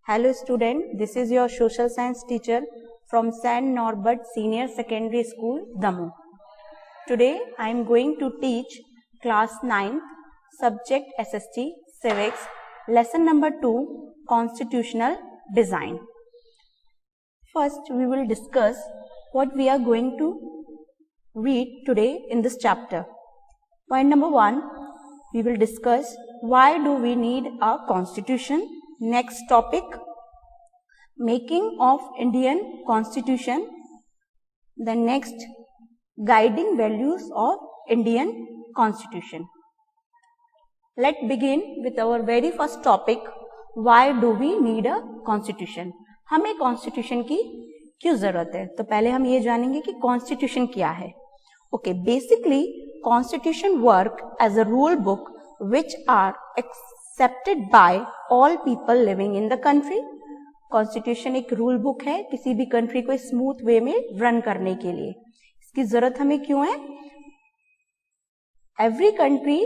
Hello student, this is your social science teacher from St. Norbert Senior Secondary School, Damoh. Today I am going to teach class 9th subject SST Civics lesson number 2 Constitutional Design. First we will discuss what we are going to read today in this chapter. Point number 1, we will discuss why do we need a constitution. Next topic, making of Indian Constitution. The next, guiding values of Indian Constitution. Let's begin with our very first topic, why do we need a constitution? हमें constitution की क्यों जरूरत है? तो पहले हम ये जानेंगे कि constitution क्या है. Okay, basically constitution work as a rule book which are accepted by all people living in the country. Constitution एक रूल बुक है किसी भी कंट्री को स्मूथ वे में रन करने के लिए. इसकी जरूरत हमें क्यों है? Every country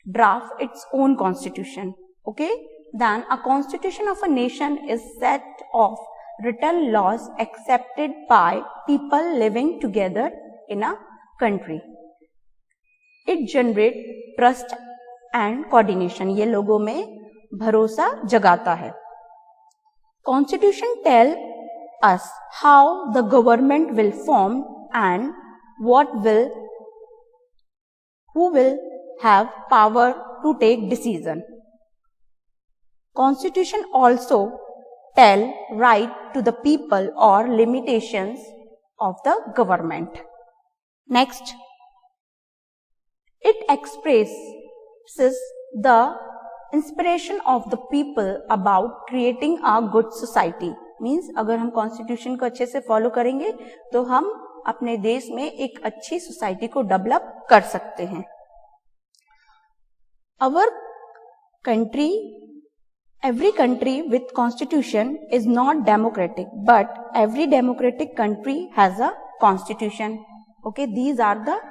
draft its own constitution. Okay, then a constitution of a nation is set of written laws accepted by people living together in a country. It generate trust and coordination. ये लोगों में भरोसा जगाता है. Constitution tell us how the government will form and who will have power to take decision. Constitution also tell right to the people or limitations of the government. Next, it expresses the inspiration of the people about creating a good society. Means अगर हम constitution को अच्छे से follow करेंगे तो हम अपने देश में एक अच्छी सोसाइटी को डेवलप कर सकते हैं. Our country, every country with constitution is not democratic, but every democratic country has a constitution. Okay, these are the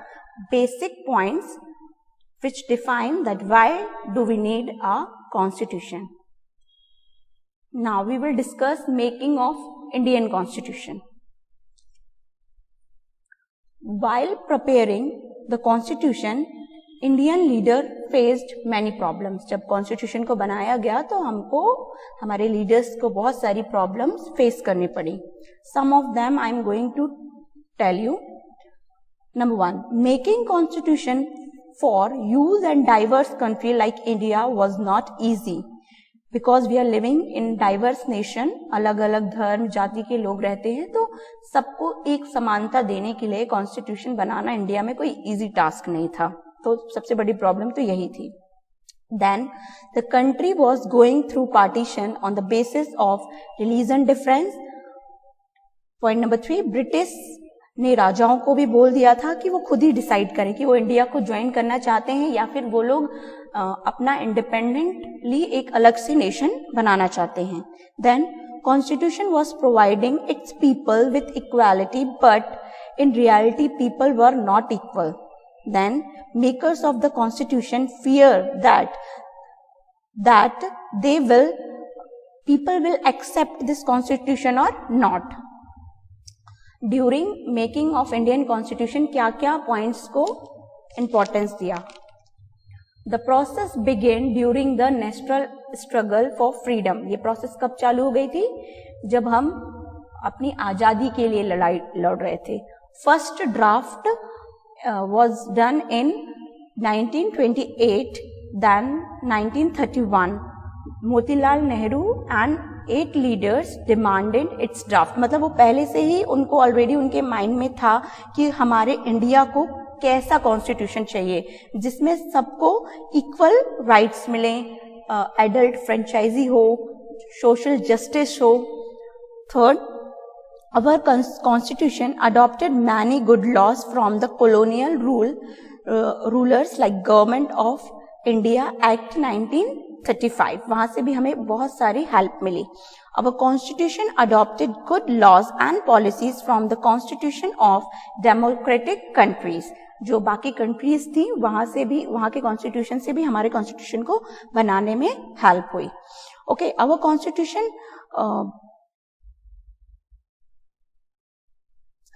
basic points which define that why do we need a constitution. Now we will discuss making of Indian Constitution. While preparing the constitution, Indian leader faced many problems. जब constitution को बनाया गया तो हमको हमारे leaders को बहुत सारी problems face करनी पड़ी. Some of them I am going to tell you. Number 1, making constitution for huge and diverse country like India was not easy because we are living in diverse nation. अलग अलग धर्म जाति के लोग रहते हैं तो सबको एक समानता देने के लिए कॉन्स्टिट्यूशन बनाना इंडिया में कोई इजी टास्क नहीं था. तो सबसे बड़ी प्रॉब्लम तो यही थी. Then the country was going through partition on the basis of religion difference. Point number 3, British ने राजाओं को भी बोल दिया था कि वो खुद ही डिसाइड करें कि वो इंडिया को ज्वाइन करना चाहते हैं या फिर वो लोग अपना इंडिपेंडेंटली एक अलग से नेशन बनाना चाहते हैं. Then constitution was providing its people with equality but in reality people were not equal. Then makers of the constitution fear that people will accept this constitution or not. During making of Indian constitution क्या क्या points को importance दिया. The process began during the national struggle for freedom. ये process कब चालू हो गई थी? जब हम अपनी आजादी के लिए लड़ाई लड़ रहे थे. First draft was done in 1928, then 1931. Motilal Nehru and 8 leaders demanded its draft. मतलब वो पहले से ही उनको ऑलरेडी उनके माइंड में था कि हमारे इंडिया को कैसा कॉन्स्टिट्यूशन चाहिए जिसमें सबको इक्वल राइट्स मिले, एडल्ट फ्रेंचाइजी हो, सोशल जस्टिस हो. Third, our constitution adopted many good laws from the colonial rulers like government of India act 1935. वहां से भी हमें बहुत सारी हेल्प मिली. Our constitution adopted good laws and policies from the constitution of democratic countries. जो बाकी कंट्रीज थी वहां से भी, वहां के कॉन्स्टिट्यूशन से भी हमारे कॉन्स्टिट्यूशन को बनाने में हेल्प हुई. Okay, our constitution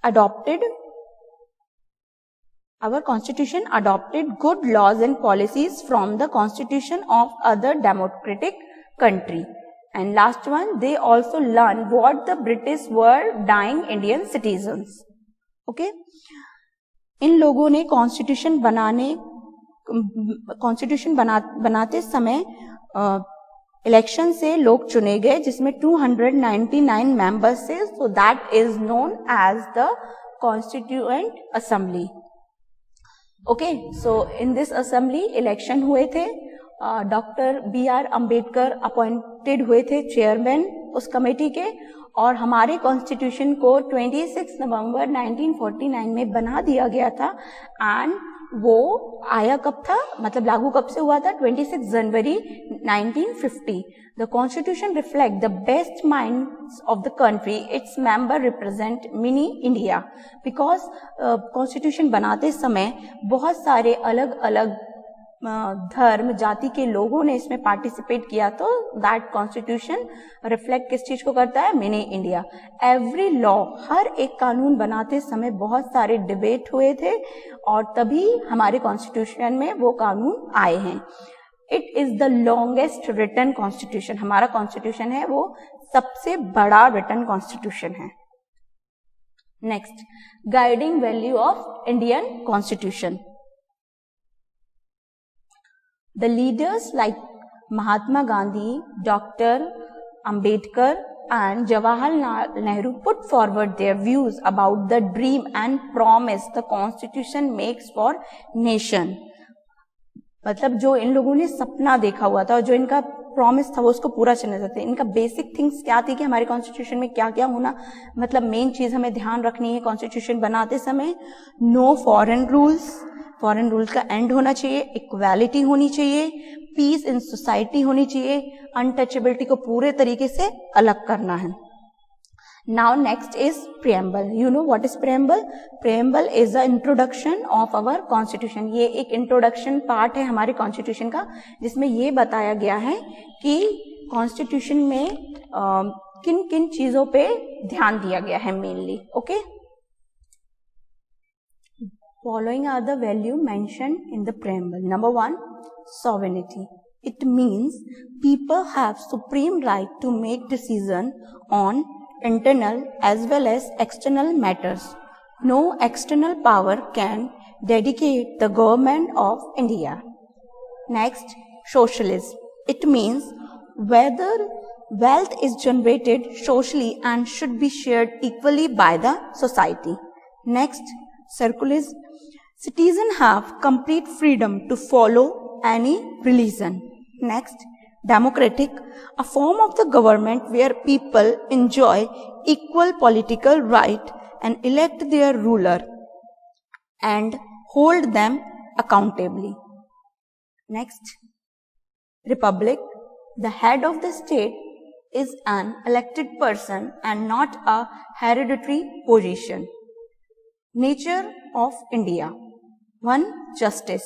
adopted good laws and policies from the constitution of other democratic country. And last one, they also learned what the British were dying Indian citizens. Okay, इन लोगों ने constitution बनाते समय election से लोग चुने गए जिसमें 299 members थे. So that is known as the constituent assembly. Okay, so in this assembly election हुए थे. Doctor B.R. अम्बेडकर अपॉइंटेड हुए थे चेयरमैन उस कमेटी के, और हमारे कॉन्स्टिट्यूशन को 26 नवंबर 1949 में बना दिया गया था. एंड वो आया कब था, मतलब लागू कब से हुआ था, 26 जनवरी 1950. The constitution reflect the best minds of the country. Its member represent mini India. Because constitution बनाते समय बहुत सारे अलग अलग धर्म जाति के लोगों ने इसमें पार्टिसिपेट किया, तो दैट कॉन्स्टिट्यूशन रिफ्लेक्ट किस चीज को करता है, मिनी इंडिया. एवरी लॉ, हर एक कानून बनाते समय बहुत सारे डिबेट हुए थे और तभी हमारे कॉन्स्टिट्यूशन में वो कानून आए हैं. It is the longest written constitution. हमारा कॉन्स्टिट्यूशन है वो सबसे बड़ा रिटन कॉन्स्टिट्यूशन है. Next, guiding value of Indian constitution. The leaders like Mahatma Gandhi, Dr. Ambedkar and Jawaharlal Nehru put forward their views about the dream and promise the constitution makes for nation. मतलब जो इन लोगों ने सपना देखा हुआ था और जो इनका प्रॉमिस था वो उसको पूरा करना चाहते हैं. इनका बेसिक थिंग्स क्या थी कि हमारे कॉन्स्टिट्यूशन में क्या क्या होना, मतलब मेन चीज हमें ध्यान रखनी है कॉन्स्टिट्यूशन बनाते समय. No foreign rules, foreign rule का एंड होना चाहिए. इक्वालिटी होनी चाहिए. पीस इन सोसाइटी होनी चाहिए. अनटचेबिलिटी को पूरे तरीके से अलग करना है. Now next is preamble. You know what is preamble? Preamble is the introduction of our constitution. ये एक इंट्रोडक्शन पार्ट है हमारे कॉन्स्टिट्यूशन का, जिसमें ये बताया गया है कि कॉन्स्टिट्यूशन में किन किन चीजों पे ध्यान दिया गया है mainly. Okay, following are the value mentioned in the preamble. Number 1, sovereignty. It means people have supreme right to make decision on internal as well as external matters. No external power can dedicate the government of India. Next, socialism. It means whether wealth is generated socially and should be shared equally by the society. Next, secularism. Citizens have complete freedom to follow any religion. Next, democratic, a form of the government where people enjoy equal political right and elect their ruler and hold them accountably. Next, republic, the head of the state is an elected person and not a hereditary position. Nature of India. 1, justice.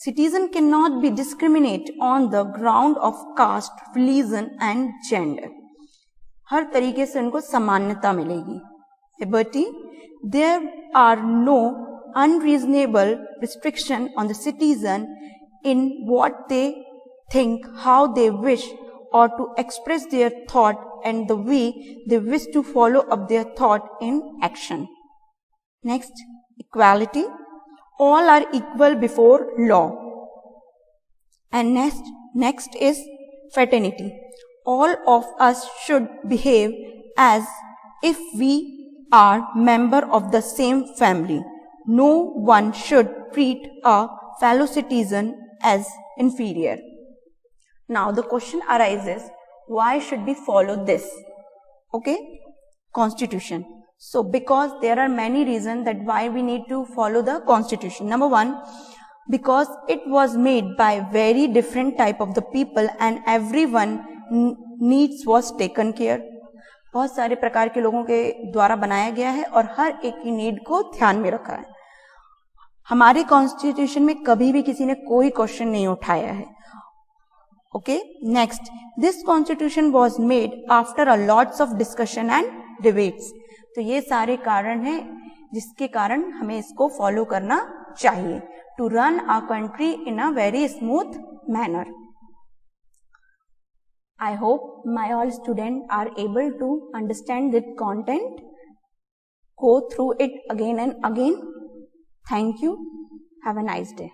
Citizen cannot be discriminated on the ground of caste, religion and gender. हर तरीके से उनको समानता मिलेगी. Liberty. There are no unreasonable restriction on the citizen in what they think, how they wish, or to express their thought and the way they wish to follow up their thought in action. Next, equality. All are equal before law. And next is fraternity. All of us should behave as if we are member of the same family. No one should treat a fellow citizen as inferior. Now the question arises, why should we follow this? Okay, Constitution. So because there are many reasons that why we need to follow the constitution. Number 1, because it was made by very different type of the people and everyone needs was taken care. बहुत सारे प्रकार के लोगों के द्वारा बनाया गया है और हर एक की नीड को ध्यान में रखा है. हमारे कॉन्स्टिट्यूशन में कभी भी किसी ने कोई क्वेश्चन नहीं उठाया है. Okay, next, this constitution was made after a lots of discussion and debates. तो ये सारे कारण हैं जिसके कारण हमें इसको फॉलो करना चाहिए to run our country in a very smooth manner. I hope my all students are able to understand this content. Go through it again and again. Thank you. Have a nice day.